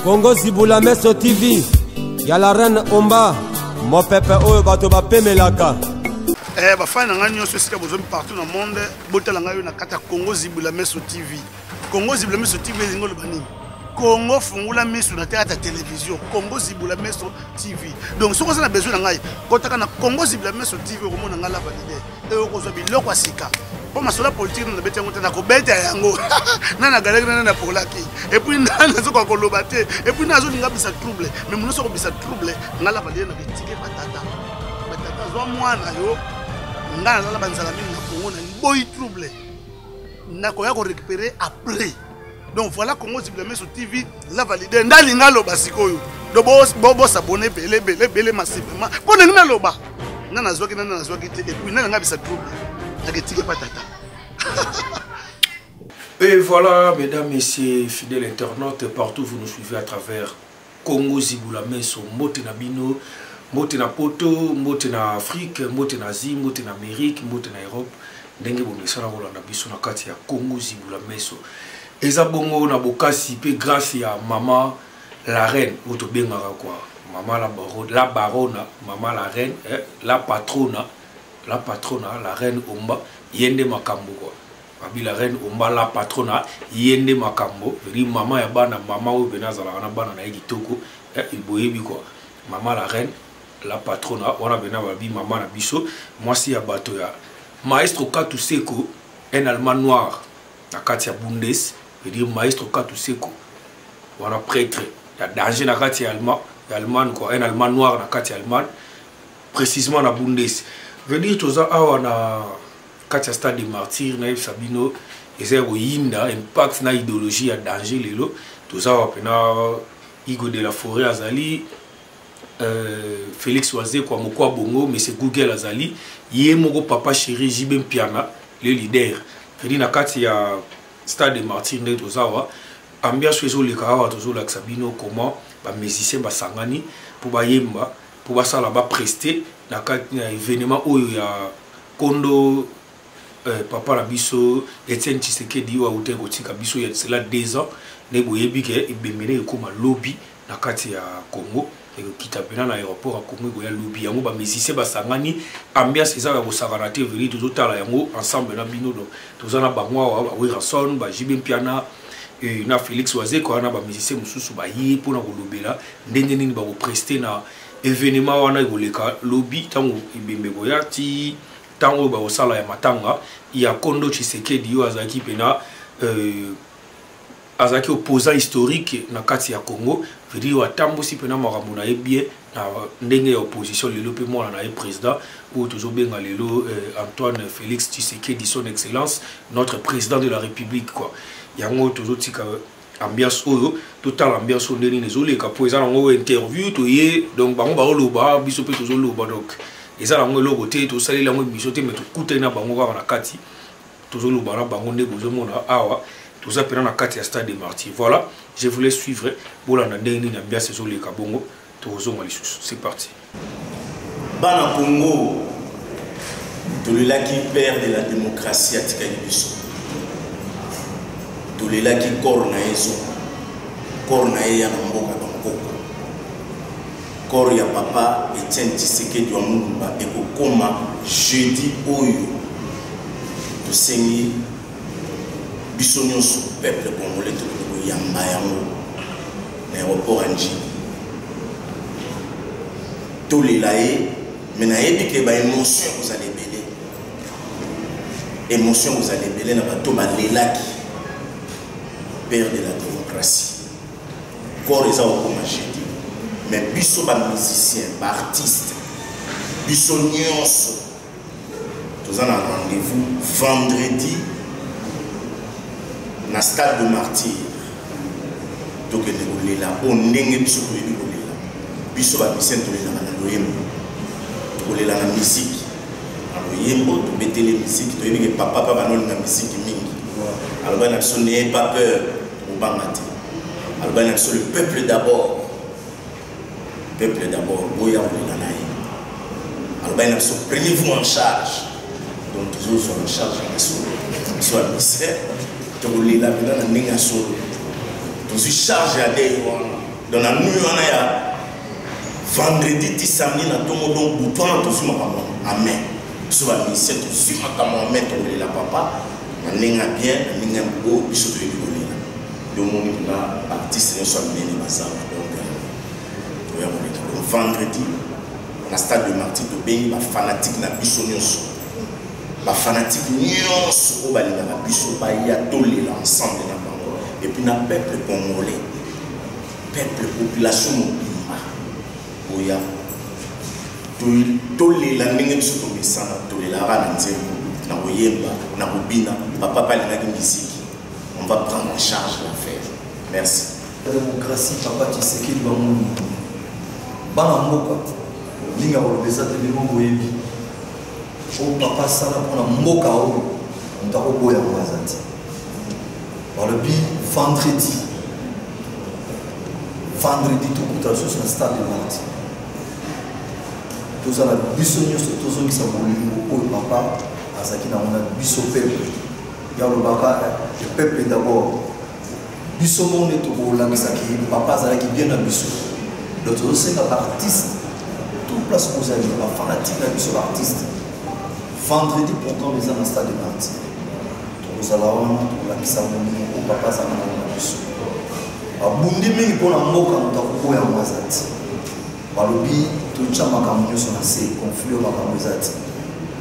Congo Zibula Meso TV. Y'a la reine Omba. Mon pépé oyo bato ba pemelaka. Ba fana nga nyonso sika bozomi partout dans le monde. Botala nga yo na kata Congo Zibula Meso TV. Congo Zibula Meso TV ngolo bani. Congo fungula misu na théâtre télévision. Congo Zibula Meso TV. Donc si on a besoin de ngai, kotaka na Congo Zibula Meso TV ko mona ngala validé. Et ko zo biloko asika. Pour ma sola politique na bete ngota na ko bete yango. Na na galera na na polaki. Et puis na zo ko lobate. Et puis na zo linga bisa trouble. Mais mon so ko bisa trouble ngala validé na bitike patata. Patata zo mwana yo. Ngala la banzala mingi na Congo na boy trouble. Na ko ya ko récupérer après. Donc voilà Congo Zibula Meso TV la validé ndalinga loba sikoyo. Do bo s'abonner belé massivement. Pour na loba. Na zoki te et puis na nga bisa trouble. Et voilà, mesdames, messieurs, fidèles internautes, partout vous nous suivez à travers Congo Zibula Meso, Motena Bino, Motena Poto, Motena Afrique, Motena Asie, Motena Amérique, Motena Europe, Dengue Bonesana Rolanda Biso na kati ya Congo Zibula Meso. Eza bongo na bokasi pe grâce à maman la reine, auto bengara quoi. Maman la baronne, maman la reine, la patrona, la reine Omba, yende makambo quoi. Babi la reine Omba, la patrona, yende makambo. Veri maman ya bana, maman ou benazala, ana bana na egi toko, iboyebi quoi. Maman la reine, la patrona, wana bena babi maman na biso, moi si ya bato ya. Maestro Katou Seko, un allemand noir, na katia Bundes, veut dire maestro Katou Seko, wana prêtre, ya danger na katia allemand quoi, un allemand noir na katia allemand, précisément na Bundes. Veut dire tout ça na katia stade de martyr na Sabino et yinda impact na idéologie à danger lelo tout ça pena Igo de la Forêt azali Félix Oazé kwa mokwa bongo mais c'est Google azali yé moko papa chéri Jibem Piana le leader veut dire na katia stade de martyr na tout ça ambiance so le kawa tout la Sabino comment ba musicien ba sangani pour ba yemba pour ba sala ba prester na événement oyo ya Kondo papa la biso Etienne Tshisekedi wa utengo tika biso ya cela 2 ans ne boyebi ke ibemene ekoma lobby na kati ya Congo et kita pena na aéroport à Congo go ya lobby yango ba musicien ba sangani ambiance eza ya bosakana te veri tozotala yango ensemble na bino do tozana bangwa wa Wilson ba Jibem Piana et na Félix Oazé ko na ba musicien mususu ba yi pona ko lobela ndenge nini ba ko prester na événement wana goleka lobby tango ibembe boyati tango ba osala ya matanga ya Kondo Tshisekedi yo azaki pena azaki opposant historique na kati ya Congo veut dire atambo si pena makambo na bien na ndenge ya opposition lelo pe mwana na président ou toujours benga lelo Antoine Félix Tshisekedi son excellence notre président de la République quoi yango toujours tika ambiance oyo total ambiance ndeni nezoleka po eza nango interview to ye donc bango ba loba biso pe toujours loba donc eza nango logo te to sali lango biso te mais to kutena bango ka na kati toujours loba na bango ndeko zomona awa to za pena na kati ya stade de martyr. Voilà, je voulais suivre bolanda ndeni na ambiance ezoleka bongo to zonga lisusu. C'est parti. Bana Congo to le laki père de la démocratie atikali biso. To le laki corps na ezo. Corps na ya mboka bango. Corps ya papa Etienne Tshisekedi wa Mulumba ekokoma jeudi oyo to sengi biso nyonso peuple congolais to yamba yango na aéroport anji to le laé mais na yebi ke ba émotion vous allez belé émotion vous allez belé na bato ba lelaki père de la démocratie corps eza okoma jeudi mais biso ba musicien ba artiste biso nyonso toza na rendez-vous vendredi na stade de martyr donc on est là on ndenge biso ko yebi kolela biso ba musicien tolela na loyembo kolela na musique na loyembo to betele musique to yebi ke papa banoni na musique mingi alors ben na biso n'ayez pas peur au bangate alors ben na biso le peuple d'abord boya kolela na ye alors ben na biso prenez-vous en charge donc toujours en charge na biso soit ministère to kolela bina na ndenge ya solo tozi charge ya dei wana donc na nuit wana ya vendredi ti samedi na tongo donc butwana to suma kama amen so ba mission to suma kama amen to la papa na ninga bien na ninga bo biso to yikolela donc mon na artiste ne soit bien bazar donc ya mon vendredi na stade de Martyr to bengi ba fanatique na biso nyonso ba fanatique nyonso o balinga na biso ba ya tolela ensemble na bango et puis na peuple congolais peuple population mobimba oya tolela ndenge biso tomesana tolelara na nzembo na koyemba na kobina papa balingaki misiki on va prendre en charge l'affaire merci la démocratie papa Tshisekedi bango bana mboka linga kolobesa te bino boyebi o papa sala mpona mboka oyo moto akoboya mwaza te balobi vendredi tokuta lisusu na stade de Martyr tozala biso nyonso tozongisa bolingo oyo papa azalaki nango na biso peuple ya olobaka le peuple d'abord biso monde tokolangisaki papa azalaki bien na biso donc tozosenga baartiste tout place kozali bafanatique na biso baartiste vendredi pourtant eza na stade de Martyr tokozala wana tokolakisa bolingo oyo papa azalaka nango na biso babundi mingi mpona mboka moto akoboya mwaza te balobi totya makambo nyonso na se conflit oyo makambo eza te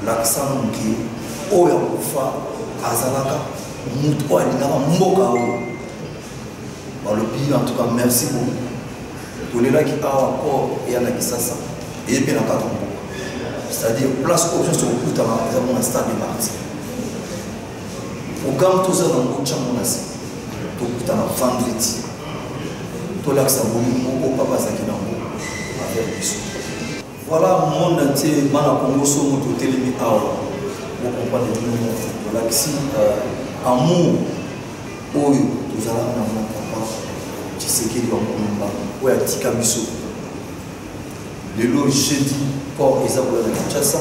lakisa moke oyo akofa azalaka moto oyo alingaka mboka oyo balobi en tout cas merci beaucoup tolelaki awa corps eya na kisasa eye mpe na kaka mboka c'est-à-dire place oyo nyonso okutana eza mo na stade de Martyr programme toza nango tyango na se tokutana vendredi tolakisa bolingo oyo papa azalaki nango avec biso voilà monde entier bana Congo somo totelemi awa bocomprendre bino tolakisi amour oyo tozalaka nango papa Tshisekedi bamomba oyo atika biso lelo jeudi corps eza koya na Kinshasa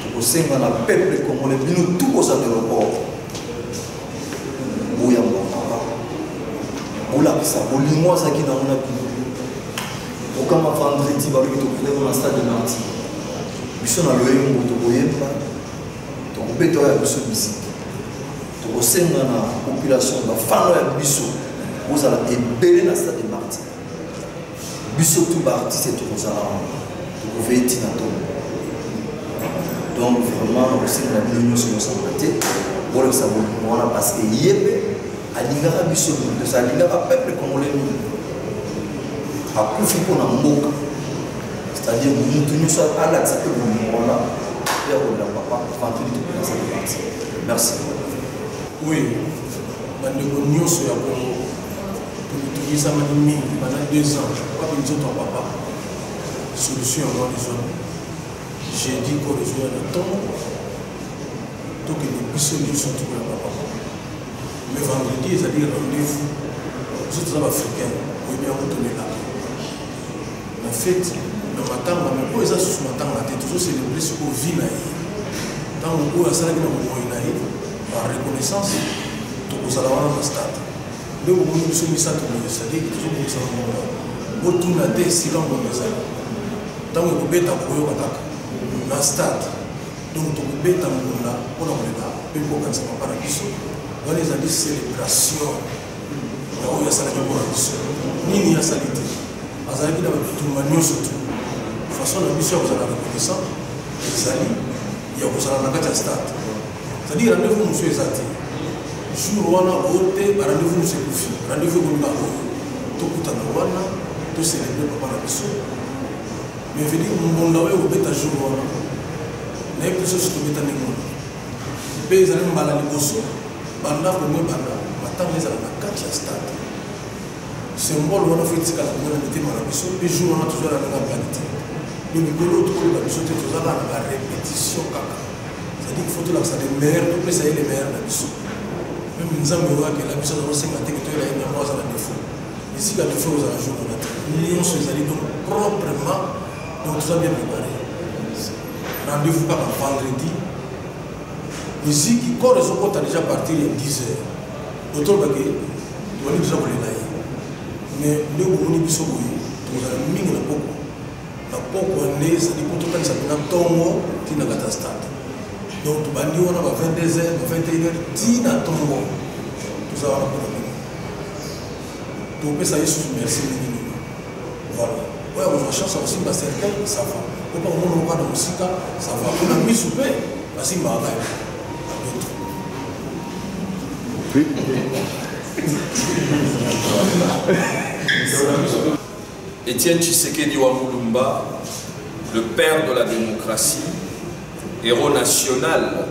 tokosenga na peuple congolais bino tout kozala aéroport boyamba papa bolakisa bolingo azalaki nango na bino okama vendredi balobi tokoleko na stade de Martyr biso na loyembo tokoyemba tokobeta oyo ya biso misiki tokosenga na population bafano ya biso bozala ebele na stade de Martyr biso tu baartiste tokozala tokovei ntina ntongo donc vraiment nakosenga na bino nyonso nyosanga te bolekisa bolingo wana parce que ye mpe alingaka biso nyonso alingaka peuple congolais mingi akufi mpona mboka c'est-à-dire mutu nyonso alakisa mpe bolingo wana mpe akolela papa vendredi tokena stade de Martyr merci oui bandeko nyonso ya Congo tomisamani mingi pendant 2 ans wapi nzoto ya papa solution yango lezoni j'ai dit ko lezoni na ntongo tokende biso nyonso tokoya papa mais vendredi ezali rendez-vous biso toza baafricain oyebi yango tolelaka na fete na matanga me oyo eza susu matanga te tozocelebre sikoyo vi na ye ntango oyo asalaki na bomoi na ye par reconnaissance tokozala wana na stade nde bomoni biso misato boye sadiki tozobongisa bango botuna te esika ngono ezali ntango ekobeta koyoka kaka na stade donc tokobeta ngunda mpona kolela mpe kokanisa papa na biso wana ezali célébration ya oyo asalaki mpona biso nini asali te azalaki na babitumba nyonso tu façon na biso ya kozala reconnaissant ezali ya kozala na kati ya stade c'est-à-dire rendez-vous mosu eza te jour wana oyo te barendez-vous mosu ekufi rendez-vous ekolinga oyo tokutana wana tocélébre papa na biso mais vedi mbonda oyo ekobeta jour wana nayebi biso so tobeta ndenge wana mpe ezali mbala liboso bandako mwe banda matanga ezala na kati ya stade symbole wana fo etikala kongo na mitema na biso mpe jour wana tozala ndenge blani te me mikolo oyo tokoloba biso te tozala na barépétition kaka c'est-à-dire qu'il faut tolakisa le meilleur topesa ye le meilleur na biso même nzambe oyo akela biso azosenga te ke toyela ye nango aza na défaut esika défaut ozala jour wana te nyonso ezali donc proprement donc toza bien préparé rendez-vous kaka vendredi musique corps ezokota déjà partir ya 10 heures otolobaki tobandi déjà kolela ye mais le bomoni biso boye tozala mingi na poko ane ezali po tokanisa mpena ntongo ntina kata stade donc tobandi wana ba 22h ba 21h ntina ntongo toza wana mpona mingi topesa yesu merci mingi voilà oyo akozwa chance akosimba cercueil ça va opa komona oka na mosika ça va mpona misu mpe basimbaka kaka Étienne Tshisekedi Wamulumba, le père de la démocratie, héros national,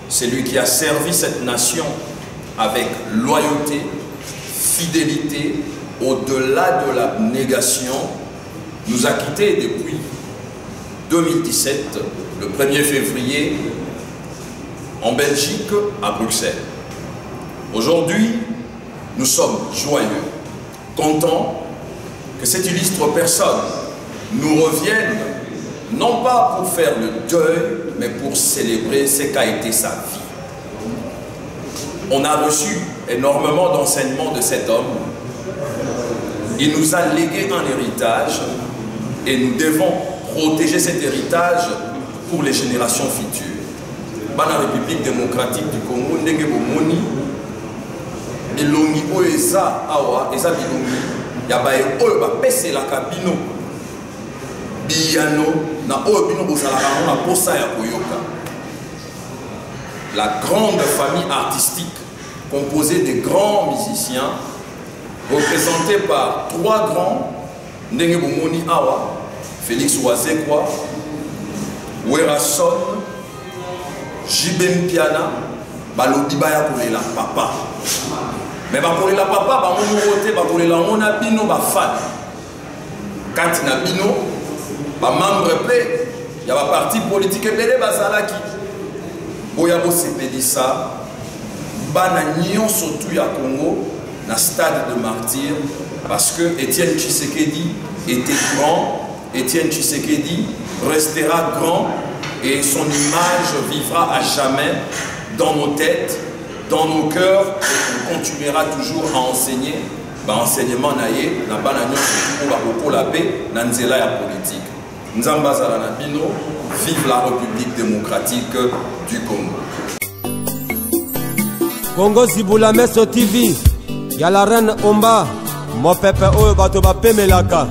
celui qui a servi cette nation avec loyauté, fidélité, au-delà de la négation, nous a quittés depuis 2017, le 1er février, en Belgique, à Bruxelles. Aujourd'hui, nous sommes joyeux, contents que cette illustre personne nous revienne, non pas pour faire le deuil, mais pour célébrer ce qu'a été sa vie. On a reçu énormément d'enseignements de cet homme. Il nous a légué un héritage et nous devons protéger cet héritage pour les générations futures. Dans la République démocratique du Congo, ndenge bomoni bilongi oyo eza awa eza bilongi ya baye oyo bapeselaka bino biyano na oyo bino bozalaka na posa ya koyoka. La grande famille artistique composée de grands musiciens représentée par 3 grands ndenge bomoni awa Félix Wazekwa, Werason, Jibem Piana, balobi baya kolela papa. Mais bakolela papa bamomorote bakolela ngona bino bafan. Kati na bino ba membre pe ya ba parti politique ebele bazalaki. Boya bo sepelisa bana nyonso tu ya Congo na stade de martyr parce que Étienne Tshisekedi était grand. Étienne Tshisekedi restera grand et son image vivra à jamais dans nos têtes, dans nos cœurs, et on continuera toujours à enseigner enseignement naïe, na bananion pour la paix, na nzela ya politique. Nzambazala na bino, vive la République démocratique du Congo. Congo Zibula Meso TV, y'a la reine Omba, mon pépé oyo bato ba pemelaka.